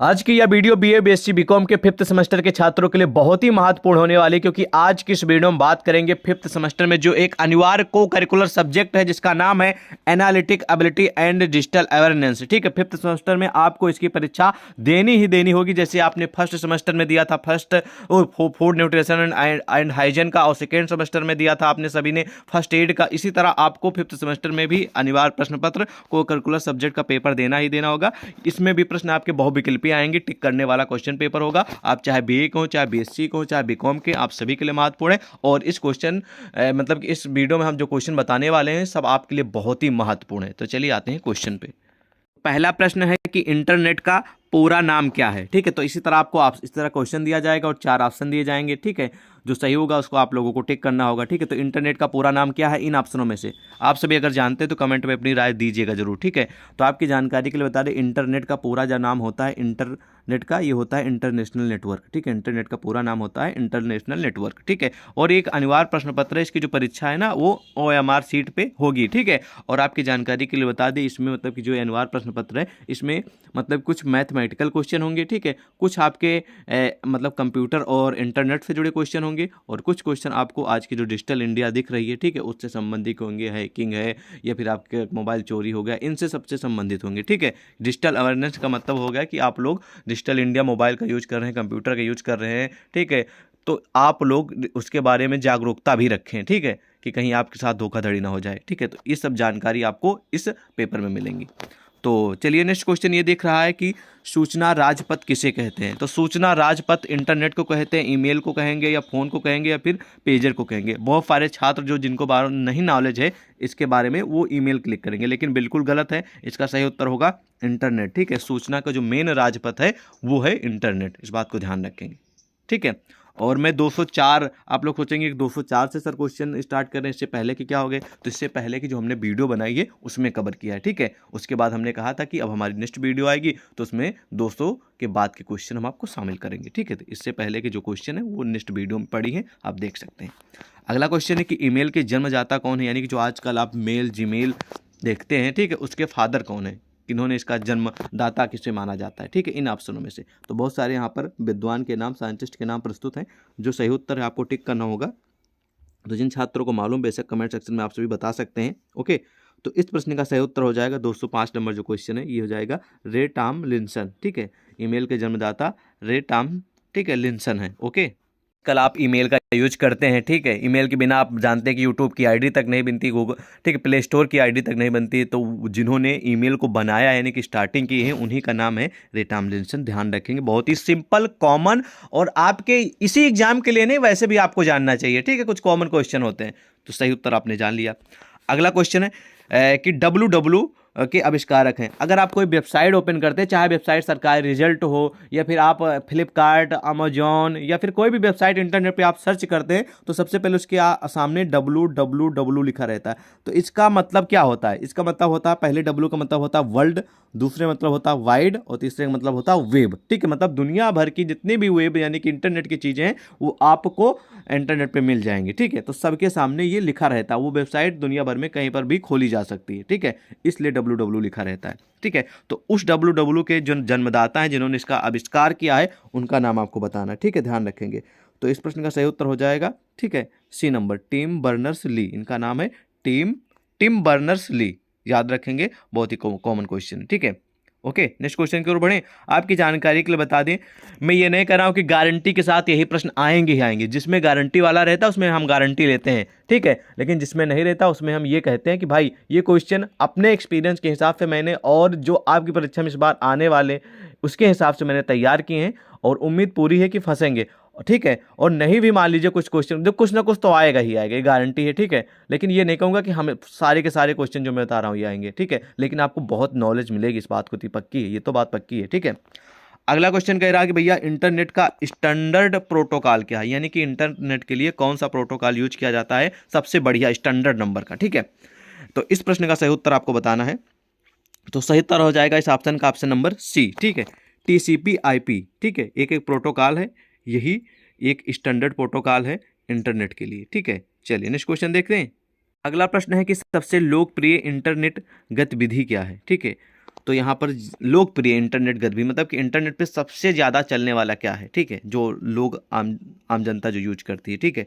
आज की यह वीडियो बीए बीएससी बीकॉम के फिफ्थ सेमेस्टर के छात्रों के लिए बहुत ही महत्वपूर्ण होने वाली है, क्योंकि आज की इस वीडियो में बात करेंगे फिफ्थ सेमेस्टर में जो एक अनिवार्य को करिकुलर सब्जेक्ट है जिसका नाम है analytic ability and digital awareness. ठीक है, फिफ्थ सेमेस्टर में आपको इसकी परीक्षा देनी ही देनी होगी, जैसे आपने फर्स्ट सेमेस्टर में दिया था फूड न्यूट्रिशन एंड हाइजीन का, और सेकेंड सेमेस्टर में दिया था आपने सभी ने फर्स्ट एड का। इसी तरह आपको फिफ्थ सेमेस्टर में भी अनिवार्य प्रश्न पत्र को करिकुलर सब्जेक्ट का पेपर देना ही देना होगा। इसमें भी प्रश्न आपके बहुविकल्पी आएंगे, टिक करने वाला क्वेश्चन पेपर होगा। आप चाहे बीए को, चाहे बीएससी को, चाहे बीकॉम के, आप सभी के लिए महत्वपूर्ण है। और इस क्वेश्चन मतलब कि इस वीडियो में हम जो क्वेश्चन बताने वाले हैं सब आपके लिए बहुत ही महत्वपूर्ण है। तो चलिए आते हैं क्वेश्चन पे। पहला प्रश्न है कि इंटरनेट का पूरा नाम क्या है। ठीक है, तो इसी तरह आपको इस तरह क्वेश्चन दिया जाएगा और 4 ऑप्शन दिए जाएंगे। ठीक है, जो सही होगा उसको आप लोगों को टिक करना होगा। ठीक है, तो इंटरनेट का पूरा नाम क्या है, इन ऑप्शनों में से आप सभी अगर जानते हैं तो कमेंट में अपनी राय दीजिएगा जरूर। ठीक है, तो आपकी जानकारी के लिए बता दें, इंटरनेट का पूरा जो नाम होता है इंटरनेट का, ये होता है इंटरनेशनल नेटवर्क। ठीक है, इंटरनेट का पूरा नाम होता है इंटरनेशनल नेटवर्क। ठीक है, और एक अनिवार्य प्रश्न पत्र है, इसकी जो परीक्षा है ना वो OMR सीट पे होगी। ठीक है, और आपकी जानकारी के लिए बता दें, इसमें मतलब कि जो अनिवार्य प्रश्न पत्र है इसमें मतलब कुछ मैथमेटिकल क्वेश्चन होंगे। ठीक है, कुछ आपके मतलब कंप्यूटर और इंटरनेट से जुड़े क्वेश्चन होंगे, और कुछ क्वेश्चन आपको आज की जो डिजिटल इंडिया दिख रही है, ठीक है, उससे संबंधित होंगे। हैकिंग है या फिर आपके मोबाइल चोरी हो गया, इनसे सबसे संबंधित होंगे। ठीक है, डिजिटल अवेयरनेस का मतलब हो गया कि आप लोग डिजिटल इंडिया मोबाइल का यूज कर रहे हैं, कंप्यूटर का यूज कर रहे हैं। ठीक है, तो आप लोग उसके बारे में जागरूकता भी रखें। ठीक है, कि कहीं आपके साथ धोखाधड़ी ना हो जाए। ठीक है, तो ये सब जानकारी आपको इस पेपर में मिलेंगी। तो चलिए नेक्स्ट क्वेश्चन ये दिख रहा है कि सूचना राजपथ किसे कहते हैं। तो सूचना राजपथ इंटरनेट को कहते हैं, ईमेल को कहेंगे, या फोन को कहेंगे, या फिर पेजर को कहेंगे। बहुत सारे छात्र जो जिनको बारे में नहीं नॉलेज है इसके बारे में वो ईमेल क्लिक करेंगे, लेकिन बिल्कुल गलत है। इसका सही उत्तर होगा इंटरनेट। ठीक है, सूचना का जो मेन राजपथ है वो है इंटरनेट, इस बात को ध्यान रखेंगे। ठीक है, और मैं 204, आप लोग सोचेंगे कि 204 से सर क्वेश्चन स्टार्ट कर रहे हैं, इससे पहले कि क्या हो गए, तो इससे पहले की जो हमने वीडियो बनाई है उसमें कवर किया है। ठीक है, उसके बाद हमने कहा था कि अब हमारी नेक्स्ट वीडियो आएगी तो उसमें 200 के बाद के क्वेश्चन हम आपको शामिल करेंगे। ठीक है, तो इससे पहले के जो क्वेश्चन है वो नेक्स्ट वीडियो में पड़ी है, आप देख सकते हैं। अगला क्वेश्चन है कि ईमेल के जन्मदाता कौन है, यानी कि जो आजकल आप मेल जीमेल देखते हैं, ठीक है, उसके फादर कौन है, किन्होंने इसका जन्मदाता किसे माना जाता है। ठीक है, इन ऑप्शनों में से तो बहुत सारे यहाँ पर विद्वान के नाम, साइंटिस्ट के नाम प्रस्तुत हैं। जो सही उत्तर है आपको टिक करना होगा। तो जिन छात्रों को मालूम बेशक कमेंट सेक्शन में आप सभी बता सकते हैं। ओके, तो इस प्रश्न का सही उत्तर हो जाएगा 205 नंबर जो क्वेश्चन है ये हो जाएगा रे टॉम लिंसन। ठीक है, ईमेल के जन्मदाता रे टॉम, ठीक है, लिंसन है। ओके, कल आप ईमेल का यूज करते हैं। ठीक है, ईमेल के बिना आप जानते हैं कि यूट्यूब की आईडी तक नहीं बनती, गूगल, ठीक है, प्ले स्टोर की आईडी तक नहीं बनती। तो जिन्होंने ईमेल को बनाया यानी कि स्टार्टिंग की है उन्हीं का नाम है रे टॉमलिंसन। ध्यान रखेंगे, बहुत ही सिंपल कॉमन, और आपके इसी एग्जाम के लिए नहीं वैसे भी आपको जानना चाहिए। ठीक है, कुछ कॉमन क्वेश्चन होते हैं। तो सही उत्तर आपने जान लिया। अगला क्वेश्चन है कि WW के आविष्कारक हैं। अगर आप कोई वेबसाइट ओपन करते हैं, चाहे वेबसाइट सरकारी रिजल्ट हो या फिर आप फ्लिपकार्ट, अमेजॉन या फिर कोई भी वेबसाइट इंटरनेट पे आप सर्च करते हैं, तो सबसे पहले उसके सामने WWW लिखा रहता है। तो इसका मतलब क्या होता है, इसका मतलब होता है, पहले W का मतलब होता है वर्ल्ड, दूसरे मतलब होता है वाइड, और तीसरे का मतलब होता है वेब। ठीक है, मतलब दुनिया भर की जितनी भी वेब यानी कि इंटरनेट की चीज़ें हैं वो आपको इंटरनेट पे मिल जाएंगी। ठीक है, तो सबके सामने ये लिखा रहता है, वो वेबसाइट दुनिया भर में कहीं पर भी खोली जा सकती है। ठीक है, इसलिए WW लिखा रहता है। ठीक है, तो उस WW के जो जन्मदाता हैं जिन्होंने इसका आविष्कार किया है उनका नाम आपको बताना है। ठीक है, ध्यान रखेंगे। तो इस प्रश्न का सही उत्तर हो जाएगा, ठीक है, C number, Tim Berners Lee. इनका नाम है टिम बर्नर्स ली। याद रखेंगे, बहुत ही कॉमन क्वेश्चन है। ठीक है, ओके, नेक्स्ट क्वेश्चन की ओर बढ़ें। आपकी जानकारी के लिए बता दें, मैं ये नहीं कह रहा हूं कि गारंटी के साथ यही प्रश्न आएंगे ही आएंगे। जिसमें गारंटी वाला रहता है उसमें हम गारंटी लेते हैं। ठीक है, लेकिन जिसमें नहीं रहता उसमें हम ये कहते हैं कि भाई ये क्वेश्चन अपने एक्सपीरियंस के हिसाब से मैंने, और जो आपकी परीक्षा में इस बार आने वाले उसके हिसाब से मैंने तैयार किए हैं, और उम्मीद पूरी है कि फंसेंगे। ठीक है, और नहीं भी मान लीजिए कुछ क्वेश्चन, जो कुछ ना कुछ तो आएगा ही आएगा, ये गारंटी है। ठीक है, लेकिन ये नहीं कहूँगा कि हमें सारे के सारे क्वेश्चन जो मैं बता रहा हूँ ये आएंगे। ठीक है, लेकिन आपको बहुत नॉलेज मिलेगी, इस बात को तो पक्की है, ये तो बात पक्की है। ठीक है, अगला क्वेश्चन कह रहा है कि भैया इंटरनेट का स्टैंडर्ड प्रोटोकॉल क्या है, यानी कि इंटरनेट के लिए कौन सा प्रोटोकॉल यूज किया जाता है सबसे बढ़िया स्टैंडर्ड नंबर का। ठीक है, तो इस प्रश्न का सही उत्तर आपको बताना है। तो सही उत्तर हो जाएगा इस ऑप्शन का ऑप्शन नंबर C। ठीक है, TCP/IP। ठीक है, एक एक प्रोटोकॉल है, यही एक स्टैंडर्ड प्रोटोकॉल है इंटरनेट के लिए। ठीक है, चलिए नेक्स्ट क्वेश्चन देखते हैं। अगला प्रश्न है कि सबसे लोकप्रिय इंटरनेट गतिविधि क्या है। ठीक है, तो यहाँ पर लोकप्रिय इंटरनेट गतिविधि मतलब कि इंटरनेट पे सबसे ज़्यादा चलने वाला क्या है, ठीक है, जो लोग आम जनता जो यूज करती है, ठीक है।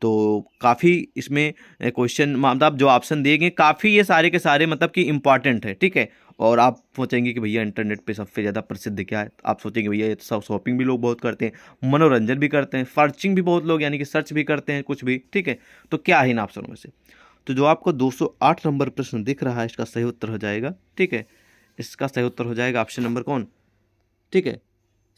तो काफ़ी इसमें क्वेश्चन मतलब जो ऑप्शन दिए गए काफ़ी ये सारे के सारे मतलब कि इंपॉर्टेंट है, ठीक है। और आप सोचेंगे कि भैया इंटरनेट पे सबसे ज़्यादा प्रसिद्ध क्या है, आप सोचेंगे भैया ये तो सब शॉपिंग भी लोग बहुत करते हैं, मनोरंजन भी करते हैं, सर्चिंग भी बहुत लोग यानी कि सर्च भी करते हैं कुछ भी, ठीक है। तो क्या है इन ऑप्शनों में से, तो जो आपको 208 नंबर प्रश्न दिख रहा है इसका सही उत्तर हो जाएगा, ठीक है। इसका सही उत्तर हो जाएगा ऑप्शन नंबर कौन, ठीक है,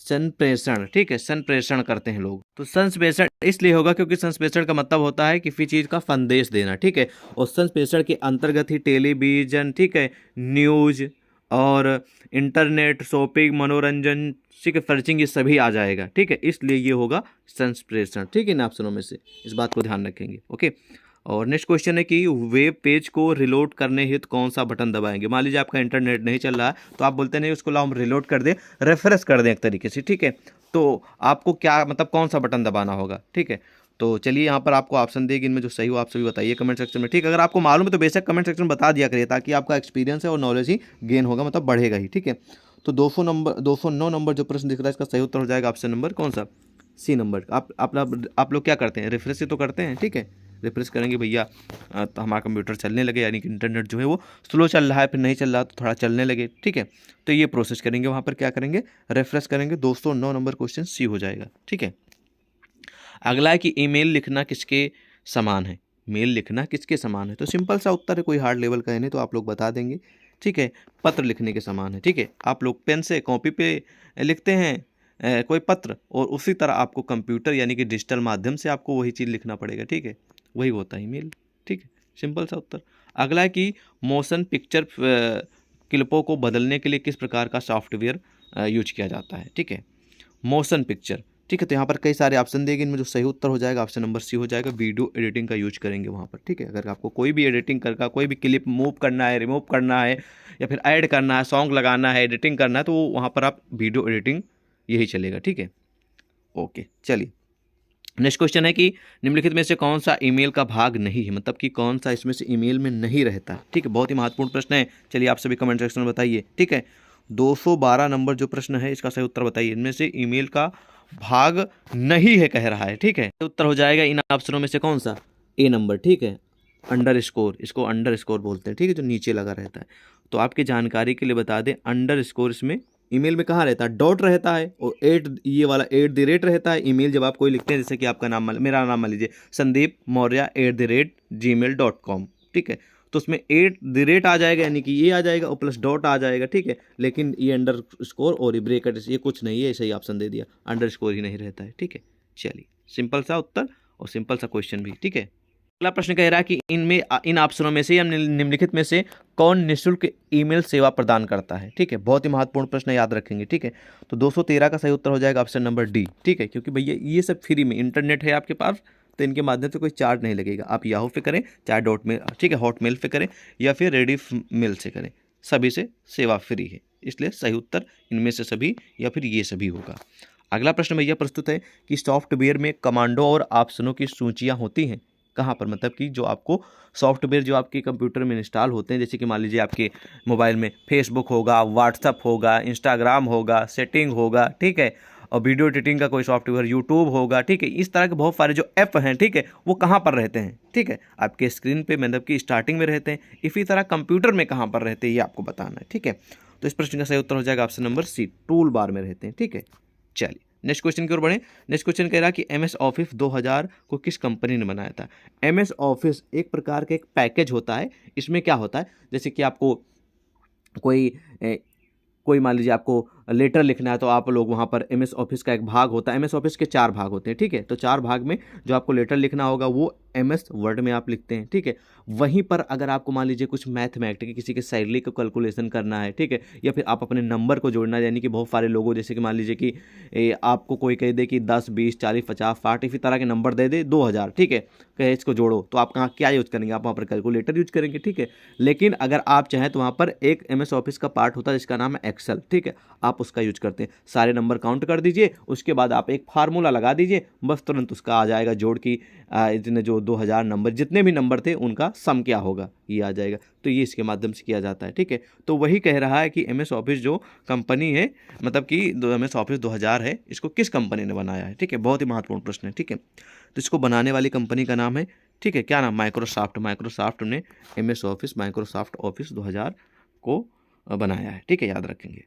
संप्रेषण, ठीक है, संप्रेषण करते हैं लोग। तो संप्रेषण इसलिए होगा क्योंकि संप्रेषण का मतलब होता है किसी चीज़ का संदेश देना, ठीक है। और संप्रेषण के अंतर्गत ही टेलीविजन, ठीक है, न्यूज और इंटरनेट, शॉपिंग, मनोरंजन, ठीक है, सर्चिंग, ये सभी आ जाएगा, ठीक है। इसलिए ये होगा संप्रेषण, ठीक है। इन ऑप्शनों में से इस बात को ध्यान रखेंगे, ओके। और नेक्स्ट क्वेश्चन है कि वेब पेज को रिलोड करने हेतु कौन सा बटन दबाएंगे। मान लीजिए आपका इंटरनेट नहीं चल रहा है तो आप बोलते नहीं उसको लाओ हम रिलोड कर दें, रेफ्रेश कर दें एक तरीके से, ठीक है। तो आपको क्या मतलब कौन सा बटन दबाना होगा, ठीक है। तो चलिए यहाँ पर आपको ऑप्शन देगी, इनमें जो सही हो आप सभी बताइए कमेंट सेक्शन में, ठीक है। अगर आपको मालूम है तो बेशक कमेंट सेक्शन में बता दिया करिए ताकि आपका एक्सपीरियंस है और नॉलेज ही गेन होगा, मतलब बढ़ेगा ही, ठीक है। तो 209 नंबर जो प्रश्न दिख रहा है इसका सही उत्तर हो जाएगा ऑप्शन नंबर कौन सा, सी नंबर। आप लोग क्या करते हैं, रिफ्रेश ही तो करते हैं, ठीक है। रिफ्रेश करेंगे भैया तो हमारा कंप्यूटर चलने लगे, यानी कि इंटरनेट जो है वो स्लो चल रहा है, फिर नहीं चल रहा तो थोड़ा चलने लगे, ठीक है। तो ये प्रोसेस करेंगे, वहाँ पर क्या करेंगे, रिफ्रेश करेंगे। 209 नंबर क्वेश्चन सी हो जाएगा, ठीक है। अगला है कि ईमेल लिखना किसके समान है, मेल लिखना किसके समान है। तो सिंपल सा उत्तर है, कोई हार्ड लेवल का है नहीं, तो आप लोग बता देंगे, ठीक है। पत्र लिखने के समान है, ठीक है। आप लोग पेन से कॉपी पे लिखते हैं कोई पत्र, और उसी तरह आपको कंप्यूटर यानी कि डिजिटल माध्यम से आपको वही चीज़ लिखना पड़ेगा, ठीक है। वही होता है ईमेल, ठीक है। सिंपल सा उत्तर। अगला है कि मोशन पिक्चर क्लिपों को बदलने के लिए किस प्रकार का सॉफ्टवेयर यूज किया जाता है, ठीक है। मोशन पिक्चर, ठीक है। तो यहाँ पर कई सारे ऑप्शन देंगे, इनमें जो सही उत्तर हो जाएगा ऑप्शन नंबर सी हो जाएगा, वीडियो एडिटिंग का यूज करेंगे वहाँ पर, ठीक है। अगर आपको कोई भी एडिटिंग करना, कोई भी क्लिप मूव करना है, रिमूव करना है, या फिर ऐड करना है, सॉन्ग लगाना है, एडिटिंग करना है, तो वहाँ पर आप वीडियो एडिटिंग यही चलेगा, ठीक है। ओके, चलिए नेक्स्ट क्वेश्चन है कि निम्नलिखित में से कौन सा ईमेल का भाग नहीं है, मतलब कि कौन सा इसमें से ईमेल में नहीं रहता, ठीक है। बहुत ही महत्वपूर्ण प्रश्न है, चलिए आप सभी कमेंट सेक्शन में बताइए, ठीक है। 212 नंबर जो प्रश्न है इसका सही उत्तर बताइए, इनमें से ईमेल का भाग नहीं है कह रहा है, ठीक है। उत्तर हो जाएगा इन ऑप्शनों में से कौन सा, ए नंबर, ठीक है। अंडर स्कोर, इसको अंडर स्कोर बोलते हैं, ठीक है, जो नीचे लगा रहता है। तो आपकी जानकारी के लिए बता दें, अंडर स्कोर इसमें ईमेल में कहाँ रहता है, डॉट रहता है, और ये वाला @ रहता है। ईमेल जब आप कोई लिखते हैं, जैसे कि आपका नाम, मेरा नाम मान लीजिए संदीप मौर्य @gmail.com, ठीक है। तो उसमें @ आ जाएगा, यानी कि ये आ जाएगा और प्लस डॉट आ जाएगा, ठीक है। लेकिन ये अंडर स्कोर और ये ब्रेकेट ये कुछ नहीं है, सही ऑप्शन दे दिया, अंडर स्कोर ही नहीं रहता है, ठीक है। चलिए सिंपल सा उत्तर और सिंपल सा क्वेश्चन भी, ठीक है। अगला प्रश्न कह रहा है कि इन ऑप्शनों में से या निम्नलिखित में से कौन निःशुल्क ईमेल सेवा प्रदान करता है, ठीक है। बहुत ही महत्वपूर्ण प्रश्न, याद रखेंगे, ठीक है। तो 213 का सही उत्तर हो जाएगा ऑप्शन नंबर डी, ठीक है। क्योंकि भैया ये सब फ्री में, इंटरनेट है आपके पास तो इनके माध्यम से कोई चार्ज नहीं लगेगा। आप याहू पे करें, चाहे डॉट मेल, ठीक है, हॉटमेल पे करें, या फिर रेडी मेल से करें, सभी से सेवा फ्री है। इसलिए सही उत्तर इनमें से सभी या फिर ये सभी होगा। अगला प्रश्न भैया प्रस्तुत है कि सॉफ्टवेयर में कमांडो और ऑप्शनों की सूचियाँ होती हैं कहाँ पर, मतलब कि जो आपको सॉफ्टवेयर जो आपके कंप्यूटर में इंस्टॉल होते हैं, जैसे कि मान लीजिए आपके मोबाइल में फेसबुक होगा, व्हाट्सअप होगा, इंस्टाग्राम होगा, सेटिंग होगा, ठीक है, और वीडियो एडिटिंग का कोई सॉफ्टवेयर, यूट्यूब होगा, ठीक है। इस तरह के बहुत सारे जो ऐप हैं, ठीक है, वो कहाँ पर रहते हैं, ठीक है, आपके स्क्रीन पे मतलब कि स्टार्टिंग में रहते हैं। इसी तरह कंप्यूटर में कहाँ पर रहते हैं ये आपको बताना है, ठीक है। तो इस प्रश्न का सही उत्तर हो जाएगा option number C, tool bar में रहते हैं, ठीक है। चलिए नेक्स्ट क्वेश्चन की ओर बढ़े। नेक्स्ट क्वेश्चन कह रहा है कि MS ऑफिस 2000 को किस कंपनी ने बनाया था। MS ऑफिस एक प्रकार का एक पैकेज होता है। इसमें क्या होता है, जैसे कि आपको कोई मान लीजिए आपको लेटर लिखना है, तो आप लोग वहाँ पर MS ऑफिस का एक भाग होता है। MS ऑफिस के 4 भाग होते हैं, ठीक है। तो 4 भाग में जो आपको लेटर लिखना होगा वो MS वर्ड में आप लिखते हैं, ठीक है। वहीं पर अगर आपको मान लीजिए कुछ मैथमेटिक्स, किसी के सैलरी का कैलकुलेशन करना है, ठीक है, या फिर आप अपने नंबर को जोड़ना है, यानी कि बहुत सारे लोगों, जैसे कि मान लीजिए कि आपको कोई कह दे कि 10, 20, 40, 50, 60 इसी तरह के नंबर दे दे 2000, ठीक है, कहे इसको जोड़ो, तो आप कहाँ क्या यूज करेंगे, आप वहाँ पर कैलकुलेटर यूज करेंगे, ठीक है। लेकिन अगर आप चाहें तो वहाँ पर एक MS ऑफिस का पार्ट होता है जिसका नाम है एक्सेल, ठीक है, आप उसका यूज करते हैं। सारे नंबर काउंट कर दीजिए, उसके बाद आप एक फार्मूला लगा दीजिए, बस तुरंत उसका आ जाएगा जोड़ की इतने जो जो 2000 नंबर जितने भी नंबर थे उनका सम क्या होगा ये आ जाएगा। तो ये इसके माध्यम से किया जाता है, ठीक है। तो वही कह रहा है कि MS ऑफिस जो कंपनी है, मतलब कि MS ऑफिस 2000 है, इसको किस कंपनी ने बनाया है, ठीक है। बहुत ही महत्वपूर्ण प्रश्न है, ठीक है। तो इसको बनाने वाली कंपनी का नाम है, ठीक है, क्या नाम, माइक्रोसॉफ्ट। माइक्रोसॉफ्ट ने MS ऑफिस, माइक्रोसॉफ्ट ऑफिस 2000 को बनाया है, ठीक है, याद रखेंगे।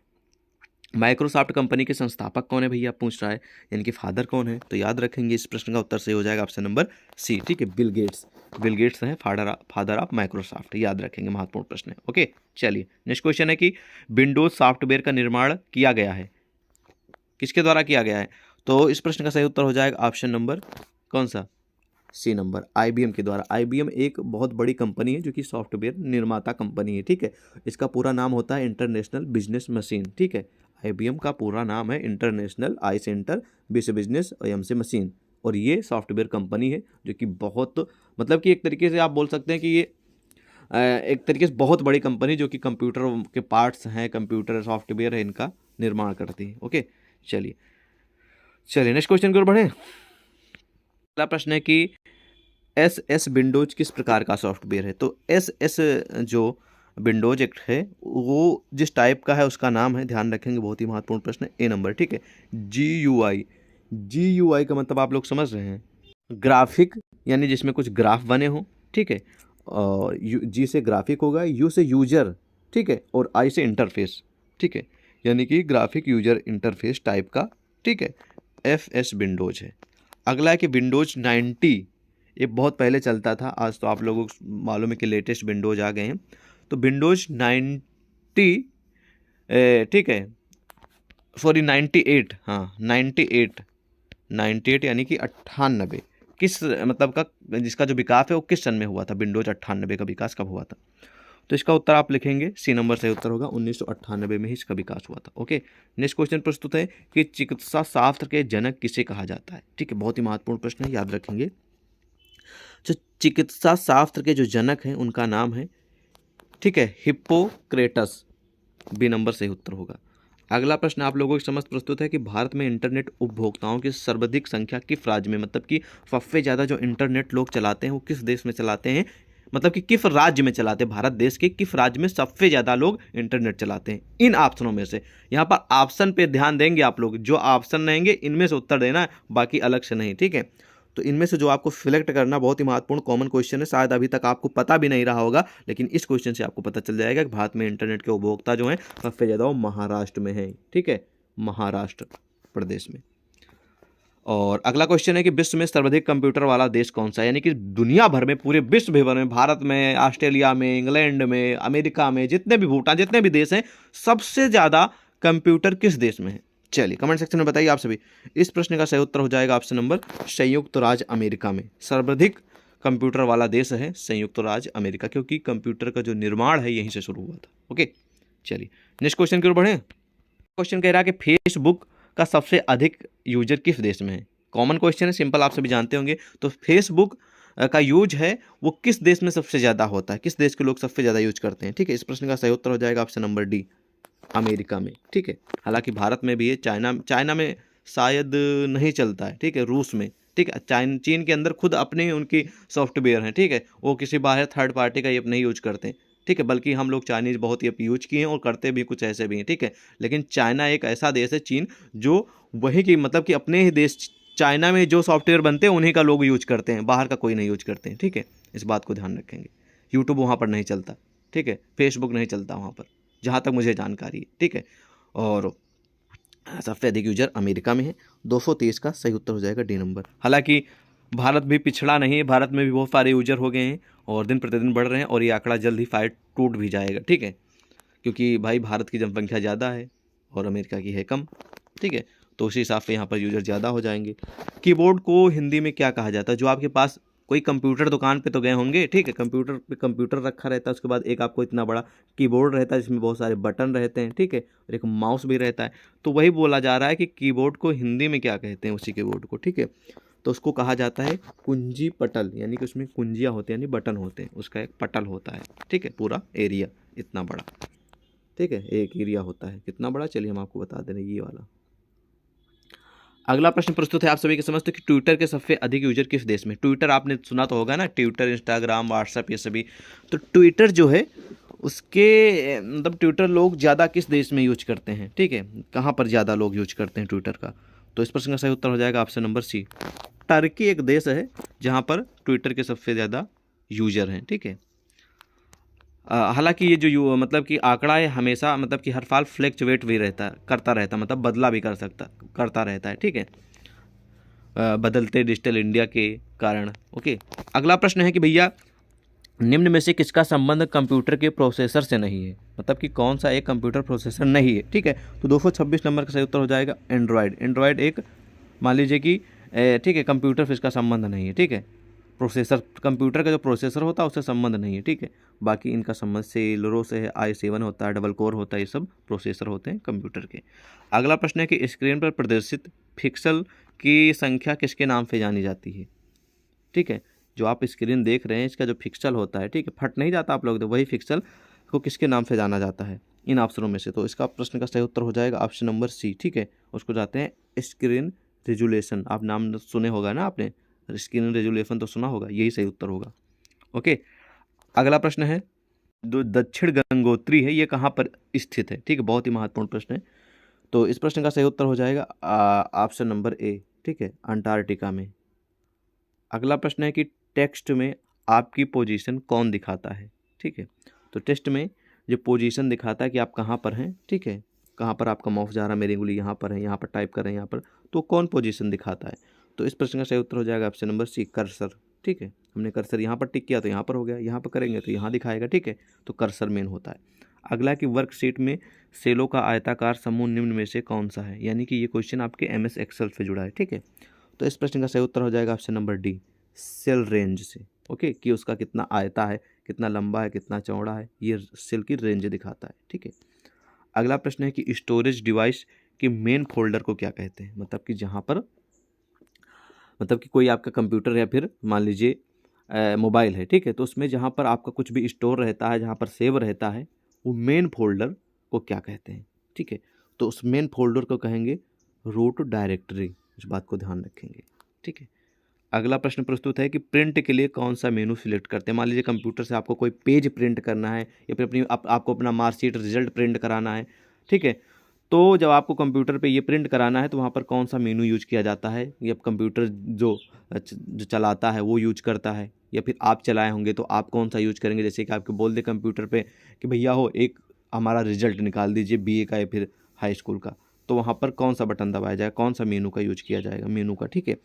माइक्रोसॉफ्ट कंपनी के संस्थापक कौन है भैया, पूछ रहा है, यानी कि फादर कौन है। तो याद रखेंगे इस प्रश्न का उत्तर सही हो जाएगा ऑप्शन नंबर सी, ठीक है, बिल गेट्स। बिल गेट्स हैं फादर ऑफ माइक्रोसॉफ्ट, याद रखेंगे, महत्वपूर्ण प्रश्न है। ओके, चलिए नेक्स्ट क्वेश्चन है कि विंडोज सॉफ्टवेयर का निर्माण किया गया है, किसके द्वारा किया गया है। तो इस प्रश्न का सही उत्तर हो जाएगा ऑप्शन नंबर कौन सा, सी नंबर, IBM के द्वारा। IBM एक बहुत बड़ी कंपनी है जो कि सॉफ्टवेयर निर्माता कंपनी है, ठीक है। इसका पूरा नाम होता है इंटरनेशनल बिजनेस मशीन, ठीक है। IBM का पूरा नाम है इंटरनेशनल, आई से इंटर, बी से बिजनेस और एम से मशीन। और ये सॉफ्टवेयर कंपनी है जो कि बहुत, मतलब कि एक तरीके से आप बोल सकते हैं कि ये एक तरीके से बहुत बड़ी कंपनी जो कि कंप्यूटर के पार्ट्स हैं, कंप्यूटर सॉफ्टवेयर है, इनका निर्माण करती है। ओके, चलिए नेक्स्ट क्वेश्चन की ओर बढ़े। अगला प्रश्न है कि SS विंडोज किस प्रकार का सॉफ्टवेयर है। तो SS जो विंडोज एक है वो जिस टाइप का है उसका नाम है, ध्यान रखेंगे, बहुत ही महत्वपूर्ण प्रश्न है, A नंबर, ठीक है। GUI का मतलब आप लोग समझ रहे हैं, ग्राफिक, यानी जिसमें कुछ ग्राफ बने हों, ठीक है। और G से ग्राफिक होगा, U से यूजर, ठीक है, और I से इंटरफेस, ठीक है, यानी कि ग्राफिक यूजर इंटरफेस टाइप का, ठीक है, FS विंडोज है। अगला है कि विंडोज 90, ये बहुत पहले चलता था, आज तो आप लोगों को मालूम है कि लेटेस्ट विंडोज आ गए हैं। तो विंडोज 90, ठीक है, सॉरी 98, हाँ 98 यानी कि 98, किस मतलब का, जिसका जो विकास है वो किस सन में हुआ था, विंडोज 98 का विकास कब हुआ था। तो इसका उत्तर आप लिखेंगे, सी नंबर सही उत्तर होगा, 1998 में ही इसका विकास हुआ था। ओके, नेक्स्ट क्वेश्चन प्रस्तुत है कि चिकित्सा शास्त्र के जनक किसे कहा जाता है, ठीक है, बहुत ही महत्वपूर्ण प्रश्न है, याद रखेंगे। जो चिकित्सा शास्त्र के जो जनक हैं उनका नाम है, ठीक है, हिप्पोक्रेटस, बी नंबर सही उत्तर होगा। अगला प्रश्न आप लोगों के समक्ष प्रस्तुत है कि भारत में इंटरनेट उपभोक्ताओं की सर्वाधिक संख्या किस राज्य में, मतलब कि सबसे ज़्यादा जो इंटरनेट लोग चलाते हैं वो किस देश में चलाते हैं, मतलब कि किस राज्य में चलाते हैं, भारत देश के किस राज्य में सबसे ज़्यादा लोग इंटरनेट चलाते हैं। इन ऑप्शनों में से, यहाँ पर ऑप्शन पे ध्यान देंगे आप लोग, जो ऑप्शन रहेंगे इनमें से उत्तर देना है, बाकी अलग से नहीं, ठीक है। तो इनमें से जो आपको सिलेक्ट करना, बहुत ही महत्वपूर्ण कॉमन क्वेश्चन है, शायद अभी तक आपको पता भी नहीं रहा होगा, लेकिन इस क्वेश्चन से आपको पता चल जाएगा कि भारत में इंटरनेट के उपभोक्ता जो हैं सबसे ज़्यादा वो महाराष्ट्र में है, ठीक है, महाराष्ट्र प्रदेश में। और अगला क्वेश्चन है कि विश्व में सर्वाधिक कंप्यूटर वाला देश कौन सा है, यानी कि दुनिया भर में, पूरे विश्व भर में, भारत में, ऑस्ट्रेलिया में, इंग्लैंड में, अमेरिका में, जितने भी, भूटान, जितने भी देश हैं, सबसे ज़्यादा कंप्यूटर किस देश में है। चलिए कमेंट सेक्शन में बताइए आप सभी। इस प्रश्न का सही उत्तर हो जाएगा ऑप्शन नंबर, संयुक्त राज्य अमेरिका में सर्वाधिक कंप्यूटर वाला देश है संयुक्त राज्य अमेरिका, क्योंकि कंप्यूटर का जो निर्माण है यहीं से शुरू हुआ था। ओके, चलिए नेक्स्ट क्वेश्चन की ओर बढ़ें। क्वेश्चन कह रहा है कि फेसबुक का सबसे अधिक यूजर किस देश में है। कॉमन क्वेश्चन है, सिंपल, आप सभी जानते होंगे। तो फेसबुक का यूज है वो किस देश में सबसे ज़्यादा होता है, किस देश के लोग सबसे ज़्यादा यूज करते हैं, ठीक है। इस प्रश्न का सही उत्तर हो जाएगा ऑप्शन नंबर डी, अमेरिका में, ठीक है। हालांकि भारत में भी है, चाइना में शायद नहीं चलता है, ठीक है, रूस में, ठीक है, चीन के अंदर खुद अपने उनकी सॉफ्टवेयर हैं, ठीक है, वो किसी बाहर थर्ड पार्टी का ऐप नहीं यूज करते हैं, ठीक है। बल्कि हम लोग चाइनीज़ बहुत ऐप यूज किए हैं और करते भी कुछ ऐसे भी हैं, ठीक है। लेकिन चाइना एक ऐसा देश है, चीन, जो वही की, मतलब कि अपने ही देश चाइना में जो सॉफ्टवेयर बनते हैं उन्हीं का लोग यूज करते हैं, बाहर का कोई नहीं यूज करते हैं, ठीक है। इस बात को ध्यान रखेंगे। यूट्यूब वहाँ पर नहीं चलता, ठीक है, फेसबुक नहीं चलता वहाँ पर, जहाँ तक मुझे जानकारी है, ठीक है। और सबसे अधिक यूजर अमेरिका में है, 223 का सही उत्तर हो जाएगा डी नंबर। हालांकि भारत भी पिछड़ा नहीं है, भारत में भी बहुत सारे यूजर हो गए हैं और दिन प्रतिदिन बढ़ रहे हैं, और ये आंकड़ा जल्द ही फाइट टूट भी जाएगा, ठीक है, क्योंकि भाई भारत की जनसंख्या ज़्यादा है और अमेरिका की है कम, ठीक है। तो उसी हिसाब से यहाँ पर यूजर ज़्यादा हो जाएंगे। कीबोर्ड को हिंदी में क्या कहा जाता है। जो आपके पास कोई कंप्यूटर दुकान पे तो गए होंगे, ठीक है, कंप्यूटर पे कंप्यूटर रखा रहता है, उसके बाद एक आपको इतना बड़ा कीबोर्ड रहता है जिसमें बहुत सारे बटन रहते हैं, ठीक है, और एक माउस भी रहता है। तो वही बोला जा रहा है कि कीबोर्ड को हिंदी में क्या कहते हैं, उसी कीबोर्ड को, ठीक है। तो उसको कहा जाता है कुंजी पटल, यानी कि उसमें कुंजियाँ होती हैं, यानी बटन होते हैं, उसका एक पटल होता है, ठीक है, पूरा एरिया इतना बड़ा, ठीक है, एक एरिया होता है, कितना बड़ा, चलिए हम आपको बता दे रहे हैं, ये वाला। अगला प्रश्न प्रस्तुत है आप सभी के समझते कि ट्विटर के सबसे अधिक यूजर किस देश में। ट्विटर आपने सुना तो होगा ना, ट्विटर, इंस्टाग्राम, व्हाट्सएप, ये सभी। तो ट्विटर जो है उसके मतलब ट्विटर लोग ज़्यादा किस देश में यूज करते हैं, ठीक है, कहाँ पर ज़्यादा लोग यूज करते हैं ट्विटर का। तो इस प्रश्न का सही उत्तर हो जाएगा ऑप्शन नंबर सी। टर्की एक देश है जहाँ पर ट्विटर के सबसे ज़्यादा यूजर हैं, ठीक है। हालांकि ये जो मतलब कि आंकड़ा है हमेशा मतलब कि हर साल फ्लैक्चुएट भी करता रहता, मतलब बदला भी करता रहता है, ठीक है, बदलते डिजिटल इंडिया के कारण। ओके, अगला प्रश्न है कि भैया निम्न में से किसका संबंध कंप्यूटर के प्रोसेसर से नहीं है, मतलब कि कौन सा एक कंप्यूटर प्रोसेसर नहीं है, ठीक है। तो 226 नंबर का सही उत्तर हो जाएगा एंड्रॉयड। एंड्रॉयड एक मान लीजिए कि ठीक है, कंप्यूटर से इसका संबंध नहीं है, ठीक है। प्रोसेसर, कंप्यूटर का जो प्रोसेसर होता है उससे संबंध नहीं है, ठीक है। बाकी इनका संबंध सेलरो से है, i7 होता है, डबल कोर होता है, ये सब प्रोसेसर होते हैं कंप्यूटर के। अगला प्रश्न है कि स्क्रीन पर प्रदर्शित पिक्सल की संख्या किसके नाम से जानी जाती है, ठीक है। जो आप स्क्रीन देख रहे हैं इसका जो पिक्सल होता है, ठीक है, फट नहीं जाता आप लोग, तो वही पिक्सल को किसके नाम से जाना जाता है इन ऑप्शनों में से। तो इसका प्रश्न का सही उत्तर हो जाएगा ऑप्शन नंबर सी, ठीक है। उसको जाते हैं स्क्रीन रेजुलेशन। आप नाम सुने होगा ना आपने, स्क्रीन रेजुलेशन तो सुना होगा, यही सही उत्तर होगा। ओके, अगला प्रश्न है जो दक्षिण गंगोत्री है ये कहाँ पर स्थित है, ठीक है, बहुत ही महत्वपूर्ण प्रश्न है। तो इस प्रश्न का सही उत्तर हो जाएगा ऑप्शन नंबर ए, ठीक है, अंटार्कटिका में। अगला प्रश्न है कि टेक्स्ट में आपकी पोजीशन कौन दिखाता है, ठीक है। तो टेक्स्ट में जो पोजीशन दिखाता है कि आप कहाँ पर हैं, ठीक है, कहाँ पर आपका माउस जा रहा है, मेरी उंगली यहाँ पर है, यहाँ पर टाइप कर रहे हैं, यहाँ पर, तो कौन पोजीशन दिखाता है। तो इस प्रश्न का सही उत्तर हो जाएगा ऑप्शन नंबर सी, कर्सर, ठीक है। हमने कर्सर यहाँ पर टिक किया तो यहाँ पर हो गया, यहाँ पर करेंगे तो यहाँ दिखाएगा, ठीक है। तो कर्सर मेन होता है। अगला कि वर्कशीट में सेलों का आयताकार समूह निम्न में से कौन सा है, यानी कि ये क्वेश्चन आपके MS एक्सेल से जुड़ा है, ठीक है। तो इस प्रश्न का सही उत्तर हो जाएगा option number D, cell range से। ओके, कि उसका कितना आयता है, कितना लंबा है, कितना चौड़ा है, ये सेल की रेंज दिखाता है, ठीक है। अगला प्रश्न है कि स्टोरेज डिवाइस के मेन फोल्डर को क्या कहते हैं, मतलब कि जहाँ पर मतलब कि कोई आपका कंप्यूटर या फिर मान लीजिए मोबाइल है, ठीक है, तो उसमें जहाँ पर आपका कुछ भी स्टोर रहता है, जहाँ पर सेव रहता है, वो मेन फोल्डर को क्या कहते हैं, ठीक है। तो उस मेन फोल्डर को कहेंगे रूट डायरेक्टरी, इस बात को ध्यान रखेंगे, ठीक है। अगला प्रश्न प्रस्तुत है कि प्रिंट के लिए कौन सा मेनू सिलेक्ट करते हैं। मान लीजिए कंप्यूटर से आपको कोई पेज प्रिंट करना है या फिर आपको अपना मार्कशीट रिजल्ट प्रिंट कराना है, ठीक है। तो जब आपको कंप्यूटर पे ये प्रिंट कराना है तो वहाँ पर कौन सा मेनू यूज किया जाता है, या कंप्यूटर जो चलाता है वो यूज करता है, या फिर आप चलाए होंगे तो आप कौन सा यूज करेंगे। जैसे कि आपको बोल दे कंप्यूटर पे कि भैया हो एक हमारा रिजल्ट निकाल दीजिए BA का या फिर हाई स्कूल का, तो वहाँ पर कौन सा बटन दबाया जाएगा, कौन सा मेनू का यूज किया जाएगा, मेनू का, ठीक है।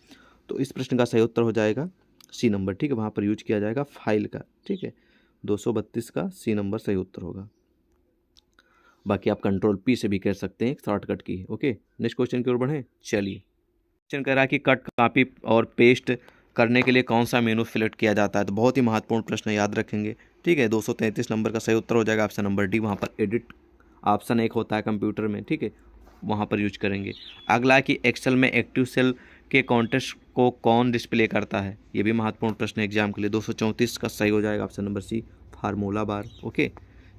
तो इस प्रश्न का सही उत्तर हो जाएगा सी नंबर, ठीक है, वहाँ पर यूज किया जाएगा फाइल का, ठीक है। 232 का सी नंबर सही उत्तर होगा। बाकी आप कंट्रोल P से भी कर सकते हैं, शॉर्टकट की है। ओके, नेक्स्ट क्वेश्चन की ओर बढ़ें। चलिए, क्वेश्चन कह रहा है कि कट, कॉपी और पेस्ट करने के लिए कौन सा मेनू सिलेक्ट किया जाता है। तो बहुत ही महत्वपूर्ण प्रश्न, याद रखेंगे, ठीक है। 233 नंबर का सही उत्तर हो जाएगा ऑप्शन नंबर डी, वहाँ पर एडिट ऑप्शन एक होता है कंप्यूटर में, ठीक है, वहाँ पर यूज करेंगे। अगला कि एक्सेल में एक्टिव सेल के कॉन्टेस्ट को कौन डिस्प्ले करता है, ये भी महत्वपूर्ण प्रश्न है एग्जाम के लिए। 234 का सही हो जाएगा option number C, formula bar. Okay,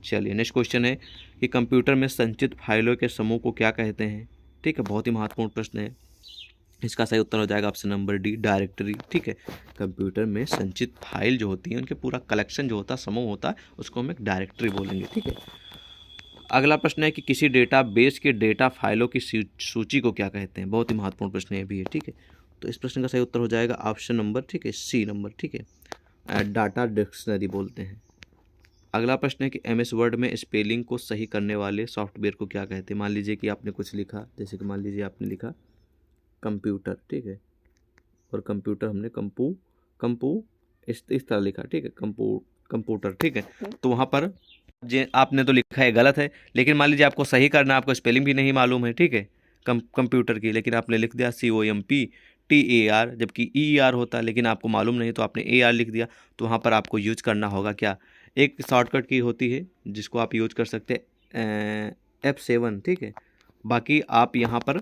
चलिए नेक्स्ट क्वेश्चन है कि कंप्यूटर में संचित फाइलों के समूह को क्या कहते हैं, ठीक है, बहुत ही महत्वपूर्ण प्रश्न है। इसका सही उत्तर हो जाएगा ऑप्शन नंबर डी, डायरेक्टरी, ठीक है। कंप्यूटर में संचित फाइल जो होती है उनके पूरा कलेक्शन जो होता है, समूह होता है, उसको हम एक डायरेक्टरी बोलेंगे, ठीक है। अगला प्रश्न है कि किसी डेटा बेस के डेटा फाइलों की सूची को क्या कहते हैं, बहुत ही महत्वपूर्ण प्रश्न है भी है, ठीक है। तो इस प्रश्न का सही उत्तर हो जाएगा ऑप्शन नंबर, ठीक है, सी नंबर, ठीक है, डाटा डिक्शनरी बोलते हैं। अगला प्रश्न है कि MS वर्ड में स्पेलिंग को सही करने वाले सॉफ्टवेयर को क्या कहते हैं। मान लीजिए कि आपने कुछ लिखा, जैसे कि मान लीजिए आपने लिखा कंप्यूटर, ठीक है, और कंप्यूटर हमने कंपू इस तरह लिखा, ठीक है, कंप्यूटर, ठीक है। तो वहाँ पर जे आपने तो लिखा है गलत है, लेकिन मान लीजिए आपको सही करना, आपको स्पेलिंग भी नहीं मालूम है, ठीक है, कंप्यूटर की, लेकिन आपने लिख दिया COMPTAR, जबकि ER होता है, लेकिन आपको मालूम नहीं तो आपने AR लिख दिया। तो वहाँ पर आपको यूज करना होगा क्या, एक शॉर्टकट की होती है जिसको आप यूज कर सकते हैं F7, ठीक है। बाकी आप यहाँ पर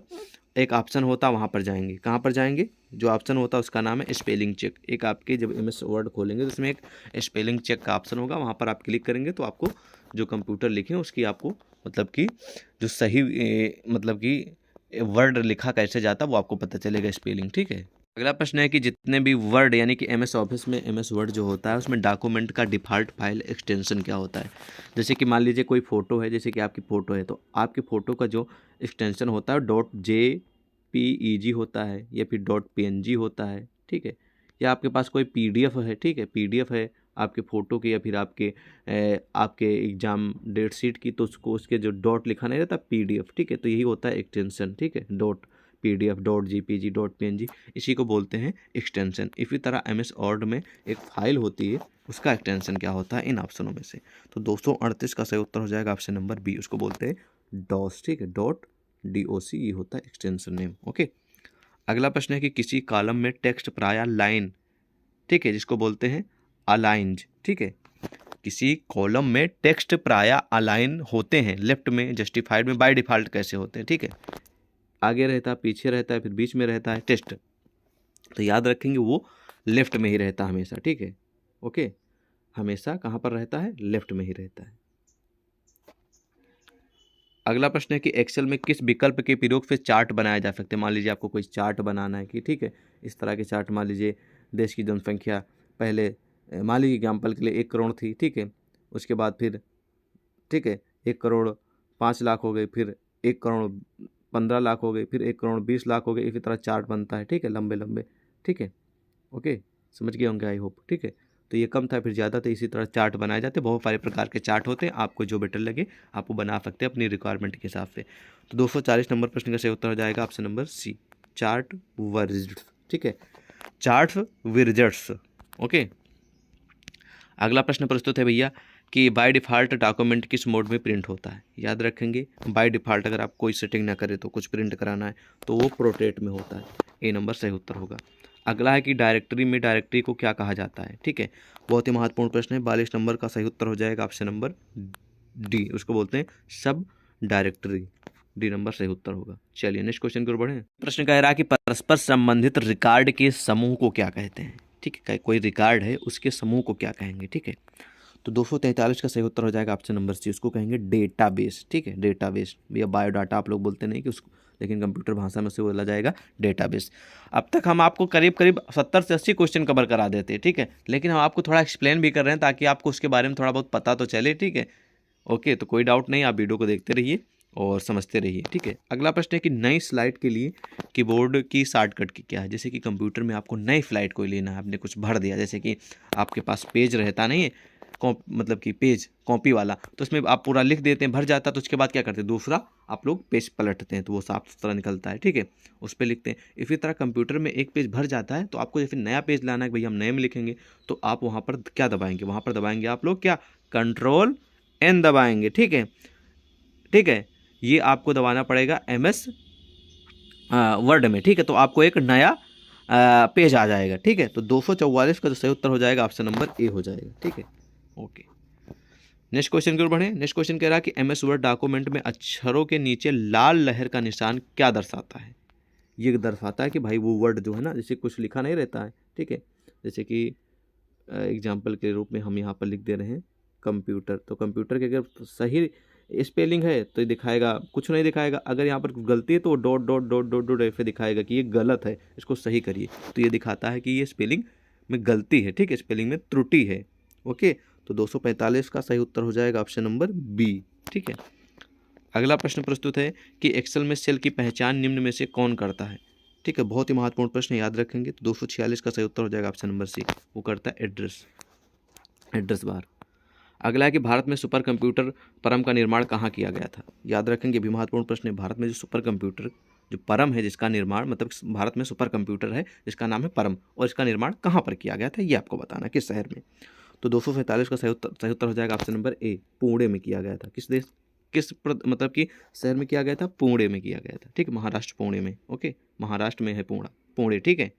एक ऑप्शन होता है, वहाँ पर जाएंगे, कहाँ पर जाएंगे, जो ऑप्शन होता है उसका नाम है स्पेलिंग चेक। एक आपके जब MS वर्ड खोलेंगे तो उसमें एक स्पेलिंग चेक का ऑप्शन होगा, वहाँ पर आप क्लिक करेंगे तो आपको जो कंप्यूटर लिखे उसकी आपको मतलब कि जो सही मतलब कि वर्ड लिखा कैसे जाता वो आपको पता चलेगा स्पेलिंग, ठीक है। अगला प्रश्न है कि जितने भी वर्ड यानी कि एमएस ऑफिस में एमएस वर्ड जो होता है उसमें डॉक्यूमेंट का डिफ़ॉल्ट फाइल एक्सटेंशन क्या होता है। जैसे कि मान लीजिए कोई फ़ोटो है, जैसे कि आपकी फ़ोटो है तो आपकी फ़ोटो का जो एक्सटेंशन होता है डॉट JPEG होता है या फिर डॉट PNG होता है, ठीक है। या आपके पास कोई PDF है, ठीक है, PDF है आपके फ़ोटो की या फिर आपके एग्ज़ाम डेट शीट की, तो उसको उसके जो डॉट लिखा नहीं रहता PDF, ठीक है, तो यही होता है एक्सटेंशन, ठीक है। Dot PDF dot JPG dot PNG इसी को बोलते हैं एक्सटेंशन। इसी तरह MS वर्ड में एक फाइल होती है, उसका एक्सटेंशन क्या होता है इन ऑप्शनों में से। तो 238 का सही उत्तर हो जाएगा ऑप्शन नंबर बी, उसको बोलते हैं डॉस, ठीक है, डॉट DOC, ये होता है एक्सटेंशन नेम, ओके। अगला प्रश्न है कि किसी कॉलम में टेक्स्ट प्रायः लाइन, ठीक है, जिसको बोलते हैं अलाइंज, ठीक है। किसी कॉलम में टेक्स्ट प्रायः अलाइन होते हैं, लेफ्ट में, जस्टिफाइड में, बाय डिफॉल्ट कैसे होते हैं, ठीक है। आगे रहता है, पीछे रहता है, फिर बीच में रहता है टेस्ट, तो याद रखेंगे वो लेफ्ट में ही रहता है हमेशा, ठीक है, ओके। हमेशा कहाँ पर रहता है, लेफ्ट में ही रहता है। अगला प्रश्न है कि एक्सेल में किस विकल्प के प्रयोग से चार्ट बनाया जा सकते हैं। मान लीजिए आपको कोई चार्ट बनाना है कि, ठीक है, इस तरह के चार्ट, मान लीजिए देश की जनसंख्या पहले मान लीजिए एग्जाम्पल के लिए 1 करोड़ थी, ठीक है, उसके बाद फिर, ठीक है, 1 करोड़ 5 लाख हो गए, फिर 1 करोड़ 15 लाख हो गए, फिर 1 करोड़ 20 लाख हो गए, इसी तरह चार्ट बनता है, ठीक है, लंबे लंबे, ठीक है, ओके, समझ गए होंगे आई होप, ठीक है। तो ये कम था फिर ज़्यादा था, इसी तरह चार्ट बनाए जाते हैं, बहुत सारे प्रकार के चार्ट होते हैं, आपको जो बेटर लगे आप वो बना सकते हैं अपनी रिक्वायरमेंट के हिसाब से। तो 240 नंबर प्रश्न का सही उत्तर हो जाएगा ऑप्शन नंबर सी, चार्ट विज़ार्ड्स, ठीक है, चार्ट विज़ार्ड्स, ओके। अगला प्रश्न प्रस्तुत है भैया कि बाय डिफ़ॉल्ट डॉक्यूमेंट किस मोड में प्रिंट होता है। याद रखेंगे बाय डिफ़ॉल्ट अगर आप कोई सेटिंग ना करें तो कुछ प्रिंट कराना है तो वो प्रोट्रेट में होता है, ए नंबर सही उत्तर होगा। अगला है कि डायरेक्टरी में डायरेक्टरी को क्या कहा जाता है, ठीक है, बहुत ही महत्वपूर्ण प्रश्न है। 42 नंबर का सही उत्तर हो जाएगा ऑप्शन नंबर डी, उसको बोलते हैं सब डायरेक्टरी, डी नंबर सही उत्तर होगा। चलिए नेक्स्ट क्वेश्चन की ओर बढ़ें। प्रश्न कह रहा है कि परस्पर संबंधित रिकॉर्ड के समूह को क्या कहते हैं, ठीक है, कोई रिकॉर्ड है उसके समूह को क्या कहेंगे, ठीक है। तो 243 का सही उत्तर हो जाएगा ऑप्शन नंबर सी, उसको कहेंगे डेटाबेस, ठीक है, डेटाबेस या बायोडाटा आप लोग बोलते नहीं कि उसको, लेकिन कंप्यूटर भाषा में से बोला जाएगा डेटाबेस। अब तक हम आपको करीब करीब 70 से 80 क्वेश्चन कवर करा देते हैं, ठीक है, लेकिन हम आपको थोड़ा एक्सप्लेन भी कर रहे हैं ताकि आपको उसके बारे में थोड़ा बहुत पता तो चले, ठीक है, ओके। तो कोई डाउट नहीं, आप वीडियो को देखते रहिए और समझते रहिए, ठीक है। अगला प्रश्न है कि नई स्लाइड के लिए कीबोर्ड की शॉर्टकट की क्या है। जैसे कि कंप्यूटर में आपको नई स्लाइड कोई लेना है, आपने कुछ भर दिया, जैसे कि आपके पास पेज रहता नहीं है, मतलब कि पेज कॉपी वाला, तो उसमें आप पूरा लिख देते हैं, भर जाता है, तो उसके बाद क्या करते हैं, दूसरा आप लोग पेज पलटते हैं तो वो साफ सुथरा निकलता है, ठीक है, उस पर लिखते हैं। इसी तरह कंप्यूटर में एक पेज भर जाता है तो आपको जैसे नया पेज लाना है कि भैया हम नए में लिखेंगे, तो आप वहाँ पर क्या दबाएंगे, वहाँ पर दबाएंगे आप लोग क्या, Ctrl+N दबाएंगे, ठीक है, ठीक है, ये आपको दबाना पड़ेगा MS वर्ड में, ठीक है, तो आपको एक नया पेज आ जाएगा, ठीक है। तो 244 का जो सही उत्तर हो जाएगा ऑप्शन नंबर ए हो जाएगा, ठीक है, ओके। नेक्स्ट क्वेश्चन की ओर बढ़े। नेक्स्ट क्वेश्चन कह रहा है कि MS वर्ड डॉक्यूमेंट में अक्षरों के नीचे लाल लहर का निशान क्या दर्शाता है। ये दर्शाता है कि भाई वो वर्ड जो है ना, जैसे कुछ लिखा नहीं रहता है, ठीक है, जैसे कि एग्जाम्पल के रूप में हम यहाँ पर लिख दे रहे हैं कंप्यूटर, तो कंप्यूटर के अगर सही स्पेलिंग है तो ये दिखाएगा, कुछ नहीं दिखाएगा, अगर यहाँ पर गलती है तो dot dot dot dot dot ऐसे दिखाएगा कि ये गलत है, इसको सही करिए, तो ये दिखाता है कि ये स्पेलिंग में गलती है, ठीक है, स्पेलिंग में त्रुटि है, ओके। तो 245 का सही उत्तर हो जाएगा ऑप्शन नंबर बी, ठीक है। अगला प्रश्न प्रस्तुत है कि एक्सेल में सेल की पहचान निम्न में से कौन करता है, ठीक है, बहुत ही महत्वपूर्ण प्रश्न, याद रखेंगे। तो 246 का सही उत्तर हो जाएगा ऑप्शन नंबर सी, वो करता है एड्रेस बार। अगला है कि भारत में सुपर कंप्यूटर परम का निर्माण कहाँ किया गया था। याद रखेंगे, भी महत्वपूर्ण प्रश्न है। भारत में जो सुपर कंप्यूटर जो परम है जिसका निर्माण, मतलब भारत में सुपर कंप्यूटर है जिसका नाम है परम, और इसका निर्माण कहाँ पर किया गया था ये आपको बताना, किस शहर में। तो 247 का सही उत्तर हो जाएगा ऑप्शन नंबर ए, पुणे में किया गया था। किस देश, मतलब कि शहर में किया गया था, पुणे में किया गया था, ठीक है, महाराष्ट्र पुणे में, ओके, महाराष्ट्र में है पुणे, ठीक है।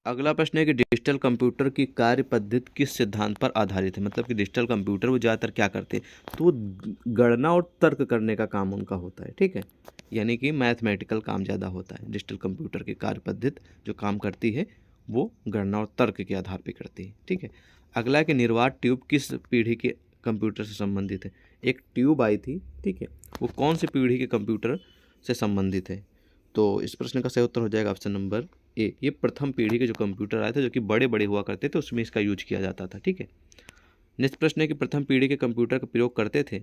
अगला प्रश्न है कि डिजिटल कंप्यूटर की कार्य पद्धति किस सिद्धांत पर आधारित है। मतलब कि डिजिटल कंप्यूटर वो ज़्यादातर क्या करते हैं, तो वो गणना और तर्क करने का काम उनका होता है, ठीक है, यानी कि मैथमेटिकल काम ज़्यादा होता है। डिजिटल कंप्यूटर की कार्य पद्धति जो काम करती है वो गणना और तर्क के आधार पर करती है, ठीक है। अगला है कि निर्वात ट्यूब किस पीढ़ी के कंप्यूटर से संबंधित है। एक ट्यूब आई थी, ठीक है, वो कौन सी पीढ़ी के कंप्यूटर से संबंधित है। तो इस प्रश्न का सही उत्तर हो जाएगा ऑप्शन नंबर ए। ये प्रथम पीढ़ी के जो कंप्यूटर आए थे जो कि बड़े बड़े हुआ करते थे, उसमें इसका यूज किया जाता था। ठीक है, नेक्स्ट प्रश्न है कि प्रथम पीढ़ी के कंप्यूटर का प्रयोग करते थे,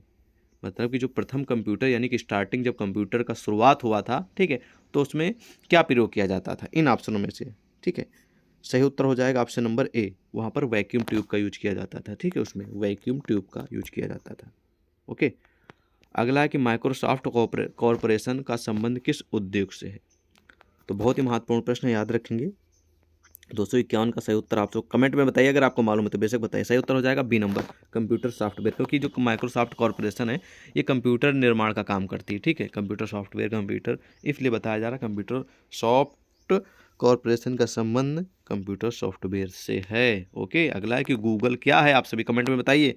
मतलब कि जो प्रथम कंप्यूटर यानी कि स्टार्टिंग जब कंप्यूटर का शुरुआत हुआ था, ठीक है, तो उसमें क्या प्रयोग किया जाता था इन ऑप्शनों में से। ठीक है, सही उत्तर हो जाएगा ऑप्शन नंबर ए, वहाँ पर वैक्यूम ट्यूब का यूज किया जाता था। ठीक है, उसमें वैक्यूम ट्यूब का यूज किया जाता था। ओके, अगला है कि माइक्रोसॉफ्ट कॉरपोरेशन का संबंध किस उद्योग से है। तो बहुत ही महत्वपूर्ण प्रश्न है, याद रखेंगे। 251 का सही उत्तर आप लोग कमेंट में बताइए, अगर आपको मालूम है तो बेशक बताइए। सही उत्तर हो जाएगा बी नंबर, कंप्यूटर सॉफ्टवेयर, क्योंकि जो माइक्रोसॉफ्ट कॉरपोरेशन है ये कंप्यूटर निर्माण का काम करती है। ठीक है, कंप्यूटर सॉफ्टवेयर, कंप्यूटर, इसलिए बताया जा रहा है कंप्यूटर सॉफ्ट कॉरपोरेशन का संबंध कंप्यूटर सॉफ्टवेयर से है। ओके, अगला है कि गूगल क्या है, आप सभी कमेंट में बताइए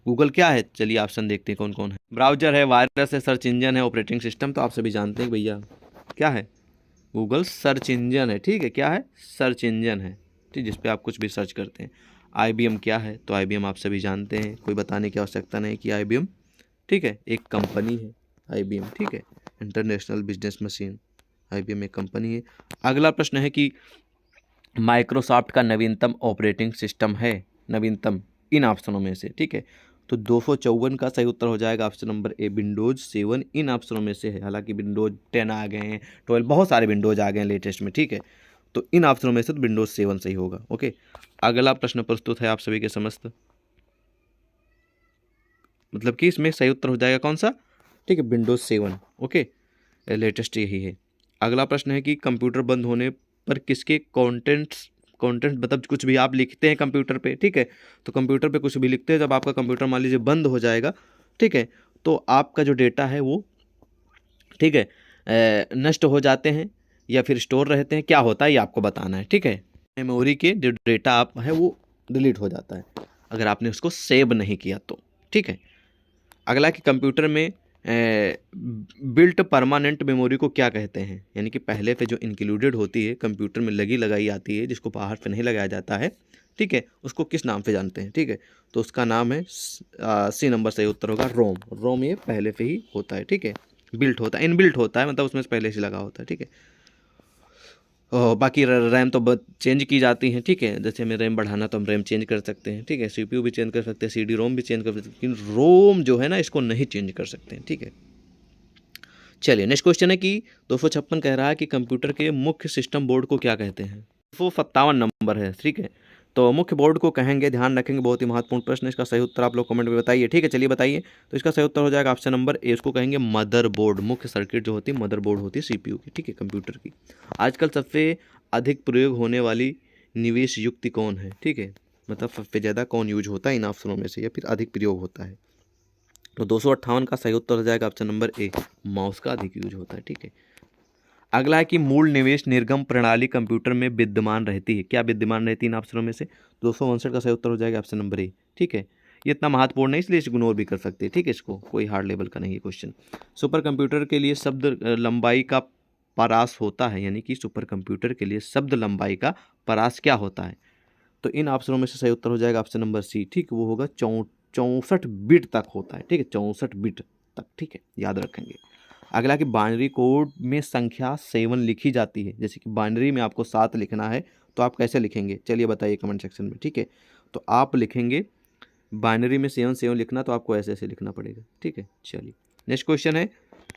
गूगल क्या है। चलिए ऑप्शन देखते हैं कौन कौन है। ब्राउजर है, वायरस है, सर्च इंजन है, ऑपरेटिंग सिस्टम। तो आप सभी जानते हैं भैया क्या है, गूगल सर्च इंजन है। ठीक है, क्या है, सर्च इंजन है, ठीक, जिस पे आप कुछ भी सर्च करते हैं। IBM क्या है, तो IBM आप सभी जानते हैं, कोई बताने की आवश्यकता नहीं कि IBM, ठीक है, एक कंपनी है IBM। ठीक है, इंटरनेशनल बिजनेस मशीन, IBM एक कंपनी है। अगला प्रश्न है कि माइक्रोसॉफ्ट का नवीनतम ऑपरेटिंग सिस्टम है, नवीनतम इन ऑप्शनों में से। ठीक है, तो 254 का सही उत्तर हो जाएगा ऑप्शन नंबर ए, विंडोज 7 इन ऑप्शनों में से है। हालांकि विंडोज 10 आ गए हैं, 12, बहुत सारे विंडोज आ गए हैं लेटेस्ट में। ठीक है, तो इन ऑप्शनों में से तो विंडोज 7 सही होगा। ओके, अगला प्रश्न प्रस्तुत है आप सभी के समस्त, मतलब कि इसमें सही उत्तर हो जाएगा कौन सा, ठीक है, विंडोज 7। ओके, लेटेस्ट यही है। अगला प्रश्न है कि कंप्यूटर बंद होने पर किसके कंटेंट मतलब कुछ भी आप लिखते हैं कंप्यूटर पे, ठीक है, तो कंप्यूटर पे कुछ भी लिखते हैं, जब आपका कंप्यूटर मान लीजिए बंद हो जाएगा, ठीक है, तो आपका जो डेटा है वो, ठीक है, नष्ट हो जाते हैं या फिर स्टोर रहते हैं, क्या होता है ये आपको बताना है। ठीक है, मेमोरी के जो डेटा आप है वो डिलीट हो जाता है अगर आपने उसको सेव नहीं किया तो। ठीक है, अगला कि कंप्यूटर में बिल्ट परमानेंट मेमोरी को क्या कहते हैं, यानी कि पहले पे जो इंक्लूडेड होती है कंप्यूटर में लगी लगाई आती है, जिसको बाहर पे नहीं लगाया जाता है, ठीक है, उसको किस नाम से जानते हैं। ठीक है, तो उसका नाम है सी नंबर सही उत्तर होगा रोम। रोम ये पहले से ही होता है, ठीक है, बिल्ट होता है, इनबिल्ट होता है, मतलब उसमें से पहले से लगा होता है। ठीक है, बाकी रैम तो चेंज की जाती हैं। ठीक है, जैसे हमें रैम बढ़ाना तो हम रैम चेंज कर सकते हैं। ठीक है, CPU भी चेंज कर सकते हैं, CD रोम भी चेंज कर सकते हैं, लेकिन रोम जो है ना इसको नहीं चेंज कर सकते हैं। ठीक है, चलिए नेक्स्ट क्वेश्चन है कि 256 कह रहा है कि कंप्यूटर के मुख्य सिस्टम बोर्ड को क्या कहते हैं। 257 नंबर है। ठीक है, तो मुख्य बोर्ड को कहेंगे, ध्यान रखेंगे, बहुत ही महत्वपूर्ण प्रश्न। इसका सही उत्तर आप लोग कमेंट में बताइए। ठीक है, चलिए बताइए। तो इसका सही उत्तर हो जाएगा ऑप्शन नंबर ए, इसको कहेंगे मदरबोर्ड। मुख्य सर्किट जो होती है मदरबोर्ड होती है CPU की, ठीक है, कंप्यूटर की। आजकल सबसे अधिक प्रयोग होने वाली निवेश युक्ति कौन है, ठीक है, मतलब सबसे ज़्यादा कौन यूज होता है इन ऑप्शनों में से, या फिर अधिक प्रयोग होता है। तो 258 का सही उत्तर हो जाएगा ऑप्शन नंबर ए, माउस का अधिक यूज होता है। ठीक है, अगला है कि मूल निवेश निर्गम प्रणाली कंप्यूटर में विद्यमान रहती है, क्या विद्यमान रहती है इन ऑप्शनों में से। 259 का सही उत्तर हो जाएगा ऑप्शन नंबर ए। ठीक है, ये इतना महत्वपूर्ण नहीं इसलिए इग्नोर भी कर सकते हैं। ठीक है, इसको कोई हार्ड लेवल का नहीं है क्वेश्चन। सुपर कंप्यूटर के लिए शब्द लंबाई का परास होता है, यानी कि सुपर कंप्यूटर के लिए शब्द लंबाई का परास क्या होता है। तो इन ऑप्शनों में से सही उत्तर हो जाएगा ऑप्शन नंबर सी, ठीक, वो होगा 64 बिट तक होता है। ठीक है, 64 बिट तक। ठीक है, याद रखेंगे। अगला कि बाइनरी कोड में संख्या 7 लिखी जाती है, जैसे कि बाइनरी में आपको 7 लिखना है तो आप कैसे लिखेंगे, चलिए बताइए कमेंट सेक्शन में। ठीक है, तो आप लिखेंगे बाइनरी में 7 लिखना, तो आपको ऐसे ऐसे लिखना पड़ेगा। ठीक है, चलिए नेक्स्ट क्वेश्चन है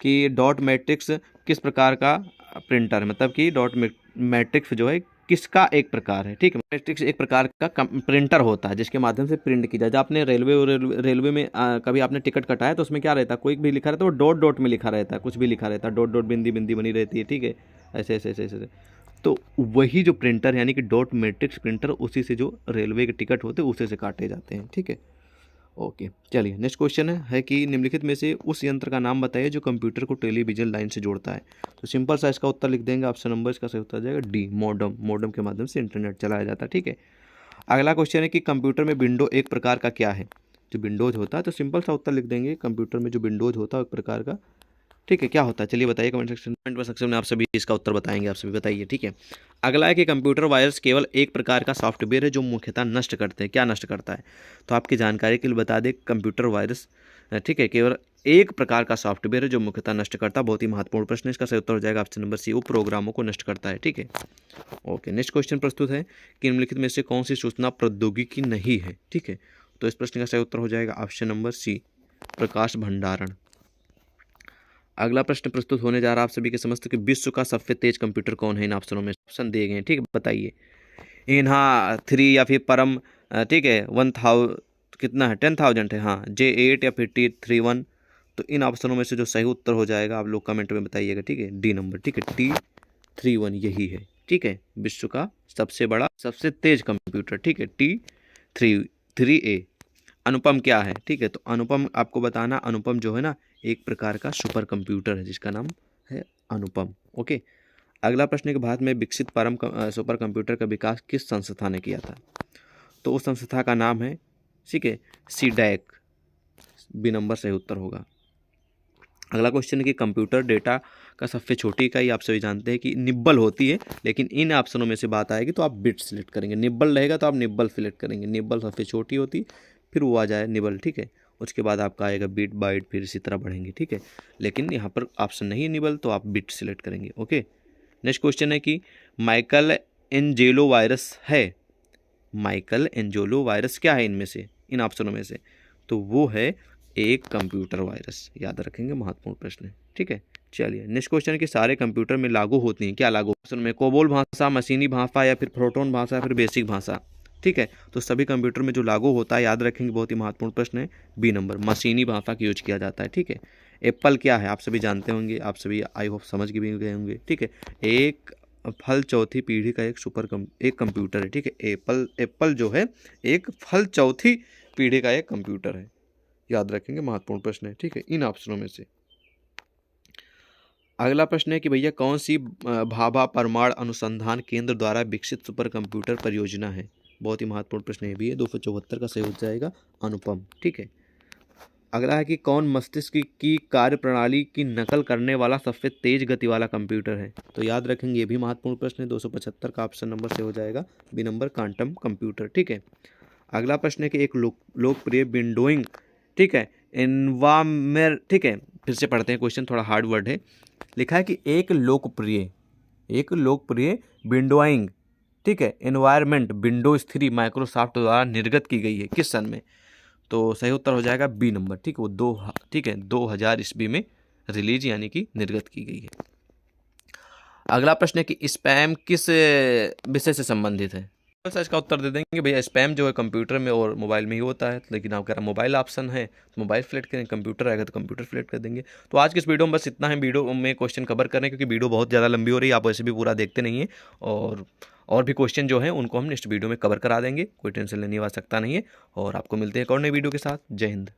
कि डॉट मैट्रिक्स किस प्रकार का प्रिंटर है, मतलब कि डॉट मैट्रिक्स जो है किसका एक प्रकार है। ठीक है, मैट्रिक्स एक प्रकार का प्रिंटर होता है जिसके माध्यम से प्रिंट की जाए। जब आपने रेलवे में कभी आपने टिकट कटाया तो उसमें क्या रहता है, कोई भी लिखा रहता है, वो डॉट डॉट में लिखा रहता है, कुछ भी लिखा रहता है, डॉट डॉट बिंदी बिंदी बनी रहती है। ठीक है, ऐसे ऐसे ऐसे ऐसे। तो वही जो प्रिंटर यानी कि डॉट मैट्रिक्स प्रिंटर, उसी से जो रेलवे के टिकट होते हैं उसी से काटे जाते हैं। ठीक है, ओके, चलिए नेक्स्ट क्वेश्चन है कि निम्नलिखित में से उस यंत्र का नाम बताइए जो कंप्यूटर को टेलीविजन लाइन से जोड़ता है। तो सिंपल सा इसका उत्तर लिख देंगे, ऑप्शन नंबर इसका सही उत्तर आ जाएगा डी, मॉडम। मॉडम के माध्यम से इंटरनेट चलाया जाता है। ठीक है, अगला क्वेश्चन है कि कंप्यूटर में विंडो एक प्रकार का क्या है, जो विंडोज होता है। तो सिंपल सा उत्तर लिख देंगे, कंप्यूटर में जो विंडोज होता है एक प्रकार का, ठीक है, क्या होता है, चलिए बताइए कमेंट सेक्शन में आप सभी इसका उत्तर बताएंगे, आप सभी बताइए। ठीक है, अगला है कि कंप्यूटर वायरस केवल एक प्रकार का सॉफ्टवेयर है जो मुख्यतः नष्ट करते हैं, क्या नष्ट करता है। तो आपकी जानकारी के लिए बता दें, कंप्यूटर वायरस, ठीक है, केवल एक प्रकार का सॉफ्टवेयर है जो मुख्यतः नष्ट करता है। बहुत ही महत्वपूर्ण प्रश्न है, इसका सही उत्तर हो जाएगा ऑप्शन नंबर सी, वो प्रोग्रामों को नष्ट करता है। ठीक है, ओके। नेक्स्ट क्वेश्चन प्रस्तुत है कि निम्नलिखित में से कौन सी सूचना प्रौद्योगिकी नहीं है। ठीक है, तो इस प्रश्न का सही उत्तर हो जाएगा ऑप्शन नंबर सी, प्रकाश भंडारण। अगला प्रश्न प्रस्तुत होने जा रहा है आप सभी के समस्त कि विश्व का सबसे तेज कंप्यूटर कौन है। इन ऑप्शनों में ऑप्शन दिए गए हैं, ठीक है, बताइए। इन्हा 3 या फिर परम, ठीक है, 1000 कितना है, 10,000 है, हाँ, J8 या फिर T31। तो इन ऑप्शनों में से जो सही उत्तर हो जाएगा आप लोग कमेंट में बताइएगा। ठीक है, डी नंबर, ठीक है, T31 यही है। ठीक है, विश्व का सबसे बड़ा सबसे तेज कंप्यूटर। ठीक है, T3A। अनुपम क्या है? ठीक है, तो अनुपम आपको बताना, अनुपम जो है ना एक प्रकार का सुपर कंप्यूटर है जिसका नाम है अनुपम। ओके, अगला प्रश्न है कि भारत में विकसित सुपर कंप्यूटर का विकास किस संस्था ने किया था? तो उस संस्था का नाम है, ठीक है, सीडैक। बी नंबर सही उत्तर होगा। अगला क्वेश्चन है कि कंप्यूटर डेटा का सबसे छोटी इकाई आप सभी जानते हैं कि निब्बल होती है, लेकिन इन ऑप्शनों में से बात आएगी तो आप बिट सिलेक्ट करेंगे। निब्बल रहेगा तो आप निब्बल सिलेक्ट करेंगे, निब्बल सबसे छोटी होती, फिर वो आ जाए निबल। ठीक है, उसके बाद आपका आएगा बिट बाइट, फिर इसी तरह बढ़ेंगे। ठीक है, लेकिन यहाँ पर ऑप्शन नहीं है निबल, तो आप बिट सिलेक्ट करेंगे। ओके, नेक्स्ट क्वेश्चन है कि माइकल एंजेलो वायरस है। माइकल एंजेलो वायरस क्या है इनमें से, इन ऑप्शनों में से? तो वो है एक कंप्यूटर वायरस, याद रखेंगे, महत्वपूर्ण प्रश्न है। ठीक है, चलिए नेक्स्ट क्वेश्चन है कि सारे कंप्यूटर में लागू होती हैं, क्या लागू? ऑप्शन में कोबोल भाषा, मशीनी भाषा, या फिर प्रोटोन भाषा, या फिर बेसिक भाषा। ठीक है, तो सभी कंप्यूटर में जो लागू होता है, याद रखेंगे, बहुत ही महत्वपूर्ण प्रश्न है, बी नंबर, मशीनी भाषा का यूज किया जाता है। ठीक है, एप्पल क्या है आप सभी जानते होंगे, आप सभी आई होप समझ के भी गए होंगे। ठीक है, एक फल चौथी पीढ़ी का एक कंप्यूटर है। ठीक है, एप्पल जो है एक फल चौथी पीढ़ी का एक कंप्यूटर है, याद रखेंगे, महत्वपूर्ण प्रश्न है। ठीक है, इन ऑप्शनों में से अगला प्रश्न है कि भैया कौन सी भाभा परमाणु अनुसंधान केंद्र द्वारा विकसित सुपर कंप्यूटर परियोजना है? बहुत ही महत्वपूर्ण प्रश्न है भी है, 274 का सही हो जाएगा अनुपम। ठीक है, अगला है कि कौन मस्तिष्क की कार्य प्रणाली की नकल करने वाला सबसे तेज गति वाला कंप्यूटर है? तो याद रखेंगे, ये भी महत्वपूर्ण प्रश्न है, 275 का ऑप्शन नंबर से हो जाएगा बी नंबर, क्वांटम कंप्यूटर। ठीक है, अगला प्रश्न है कि एक लोकप्रिय विंडोइंग, ठीक है, एनवायरमेंट, ठीक है, फिर से पढ़ते हैं, क्वेश्चन थोड़ा हार्ड वर्ड है। लिखा है कि एक लोकप्रिय विंडोइंग, ठीक है, एनवायरमेंट विंडोज 3 माइक्रोसॉफ्ट द्वारा निर्गत की गई है किस सन में? तो सही उत्तर हो जाएगा बी नंबर। ठीक है, वो 2000 ईस्वी में रिलीज यानी कि निर्गत की गई है। अगला प्रश्न है कि स्पैम किस विषय से संबंधित है? तो इसका उत्तर दे देंगे भैया, स्पैम जो है कंप्यूटर में और मोबाइल में ही होता है, लेकिन आप कह रहे हैं मोबाइल ऑप्शन है तो मोबाइल सेलेक्ट करें, कंप्यूटर आएगा तो कंप्यूटर सेलेक्ट कर देंगे। तो आज की इस वीडियो में बस इतना है, वीडियो में क्वेश्चन कवर करें क्योंकि वीडियो बहुत ज़्यादा लंबी हो रही है, आप वैसे भी पूरा देखते नहीं है, और भी क्वेश्चन जो हैं उनको हम नेक्स्ट वीडियो में कवर करा देंगे, कोई टेंशन लेने की आवश्यकता नहीं है। और आपको मिलते हैं एक और नई वीडियो के साथ। जय हिंद।